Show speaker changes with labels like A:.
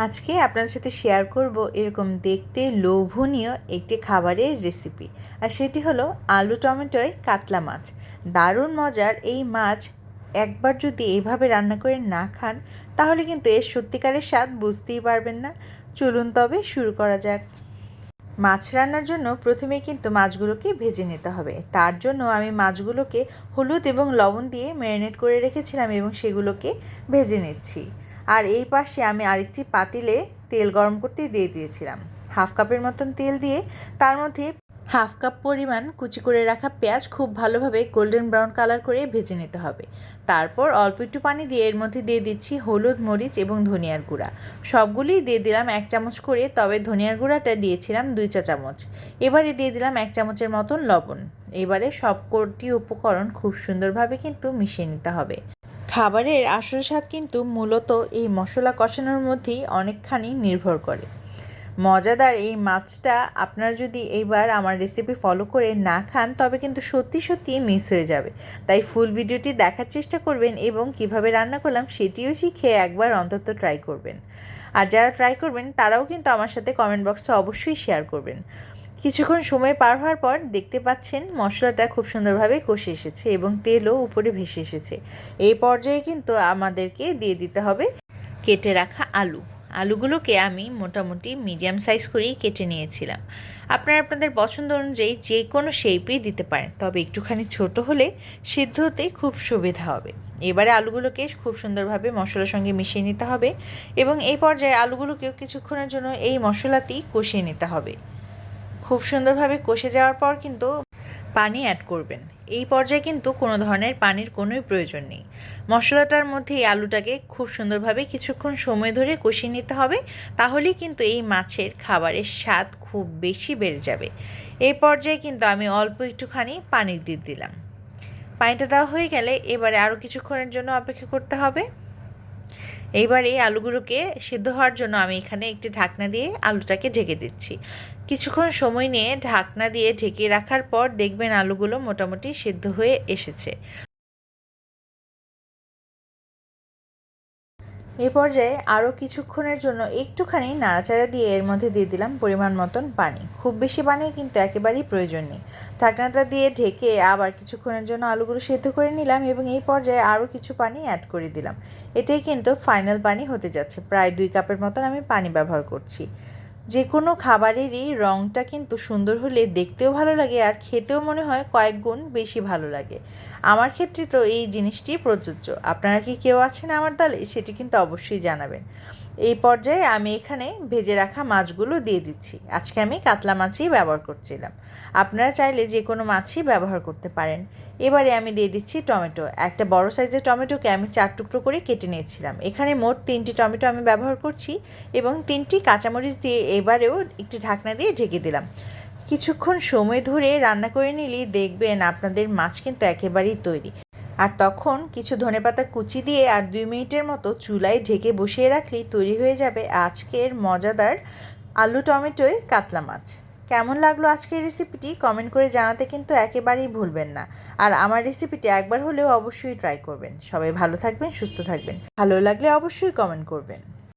A: আজকে আপনাদের সাথে শেয়ার করব এরকম দেখতে লোভনীয় একটি খাবারের রেসিপি। আর সেটি হলো আলু টমেটোয় কাতলা মাছ। দারুণ মজার এই মাছ একবার যদি এইভাবে রান্না করে না খান তাহলে কিন্তু এর সত্যিকারের স্বাদ বুঝতেই পারবেন না। চলুন তবে শুরু করা যাক। মাছ রান্নার জন্য প্রথমেই কিন্তু মাছগুলোকে ভেজে নিতে হবে। তার জন্য আমি মাছগুলোকে হলুদ এবং লবণ দিয়ে ম্যারিনেট করে রেখেছিলাম এবং সেগুলোকে ভেজে নিচ্ছি। আর এই পাশে আমি আরেকটি পাতিলে তেল গরম করতে দিয়ে দিয়েছিলাম। হাফ কাপের মতন তেল দিয়ে তার মধ্যে হাফ কাপ পরিমাণ কুচি করে রাখা পেঁয়াজ খুব ভালোভাবে গোল্ডেন ব্রাউন কালার করে ভেজে নিতে হবে। তারপর অল্প একটু পানি দিয়ে এর মধ্যে দিয়ে দিচ্ছি হলুদ, মরিচ এবং ধনিয়ার গুঁড়া। সবগুলিই দিয়ে দিলাম 1 চামচ করে, তবে ধনিয়ার গুঁড়াটা দিয়েছিলাম 2 চা চামচ। এবারে দিয়ে দিলাম 1 চামচের মতন লবণ। এবারে সবকটি উপকরণ খুব সুন্দরভাবে কিন্তু মিশিয়ে নিতে হবে। খাবারের আসল স্বাদ কিন্তু মূলত এই মশলা কষানোর মধ্যেই অনেকখানি নির্ভর করে। মজাদার এই মাছটা আপনারা যদি এইবার আমার রেসিপি ফলো করে না খান তবে কিন্তু সত্যি মিস হয়ে যাবে। তাই ফুল ভিডিওটি দেখার চেষ্টা করবেন এবং কিভাবে রান্না করলাম সেটিও শিখে একবার অন্তত ট্রাই করবেন। আর যারা ট্রাই করবেন তারাও কিন্তু আমার সাথে কমেন্ট বক্সে অবশ্যই শেয়ার করবেন। কিছুক্ষণ সময় পার হওয়ার পর দেখতে পাচ্ছেন মশলাটা খুব সুন্দরভাবে কষে এসেছে এবং তেলও উপরে ভেসে এসেছে। এই পর্যায়ে কিন্তু আমাদেরকে দিয়ে দিতে হবে কেটে রাখা আলুগুলোকে আমি মোটামুটি মিডিয়াম সাইজ করেই কেটে নিয়েছিলাম। আপনারা আপনাদের পছন্দ অনুযায়ী যে কোনো শেপেই দিতে পারেন, তবে একটুখানি ছোট হলে সিদ্ধ হতে খুব সুবিধা হবে। এবারে আলুগুলোকে খুব সুন্দরভাবে মশলার সঙ্গে মিশিয়ে নিতে হবে এবং এই পর্যায়ে আলুগুলোকেও কিছুক্ষণের জন্য এই মশলাতেই কষিয়ে নিতে হবে। খুব সুন্দরভাবে কষে যাওয়ার পর কিন্তু পানি অ্যাড করবেন। এই পর্যায়ে কিন্তু কোনো ধরনের পানির কোনোই প্রয়োজন নেই। মশলাটার মধ্যে এই আলুটাকে খুব সুন্দরভাবে কিছুক্ষণ সময় ধরে কষিয়ে নিতে হবে, তাহলেই কিন্তু এই মাছের খাবারের স্বাদ খুব বেশি বেড়ে যাবে। এই পর্যায়ে কিন্তু আমি অল্প একটুখানি পানি দিয়ে দিলাম। পানিটা দেওয়া হয়ে গেলে এবারে আরও কিছুক্ষণের জন্য অপেক্ষা করতে হবে। এইবার এই আলুগুলোকে সিদ্ধ হওয়ার জন্য আমি এখানে একটি ঢাকনা দিয়ে আলুটাকে ঢেকে দিচ্ছি। কিছুক্ষণ সময় নিয়ে ঢাকনা দিয়ে ঢেকে রাখার পর দেখবেন আলুগুলো মোটামুটি সিদ্ধ হয়ে এসেছে। এই পর্যায়ে আরও কিছুক্ষণের জন্য একটুখানি নাড়াচাড়া দিয়ে এর মধ্যে দিয়ে দিলাম পরিমাণ মতন পানি। খুব বেশি পানির কিন্তু একেবারেই প্রয়োজন নেই। ঢাকনাটা দিয়ে ঢেকে আবার কিছুক্ষণের জন্য আলুগুলো সেদ্ধ করে নিলাম এবং এই পর্যায়ে আরও কিছু পানি অ্যাড করে দিলাম। এটাই কিন্তু ফাইনাল পানি হতে যাচ্ছে। প্রায় 2 কাপের মতন আমি পানি ব্যবহার করছি। যে কোনো খাবারেরই রঙটা কিন্তু সুন্দর হলে দেখতেও ভালো লাগে আর খেতেও মনে হয় কয়েক গুণ বেশি ভালো লাগে। আমার ক্ষেত্রে তো এই জিনিসটি প্রযোজ্য। আপনারা কি কেউ আছেন আমার দলে সেটি কিন্তু অবশ্যই জানাবেন। এই পর্যায়ে আমি এখানে ভেজে রাখা মাছগুলো দিয়ে দিচ্ছি। আজকে আমি কাতলা মাছই ব্যবহার করছিলাম। আপনারা চাইলে যে কোনো মাছই ব্যবহার করতে পারেন। এবারে আমি দিয়ে দিচ্ছি টমেটো। একটা বড় সাইজের টমেটোকে আমি 4 টুকরো করে কেটে নিয়েছিলাম। এখানে মোট 3টি টমেটো আমি ব্যবহার করছি এবং 3টি কাঁচামরিচ দিয়ে এবারেও একটি ঢাকনা দিয়ে ঢেকে দিলাম। কিছুক্ষণ সময় ধরে রান্না করে নিলেই দেখবেন আপনাদের মাছ কিন্তু একেবারেই তৈরি। আর তখন কিছু ধনেপাতা কুচি দিয়ে আর 2 মিনিটের মতো চুলায় ঢেকে বসিয়ে রাখলেই তৈরি হয়ে যাবে আজকের মজাদার আলু টমেটোয় কাতলা মাছ। কেমন লাগলো আজকের রেসিপিটি কমেন্ট করে জানাতে কিন্তু একেবারেই ভুলবেন না। আর আমার রেসিপিটি একবার হলেও অবশ্যই ট্রাই করবেন। সবাই ভালো থাকবেন, সুস্থ থাকবেন। ভালো লাগলে অবশ্যই কমেন্ট করবেন।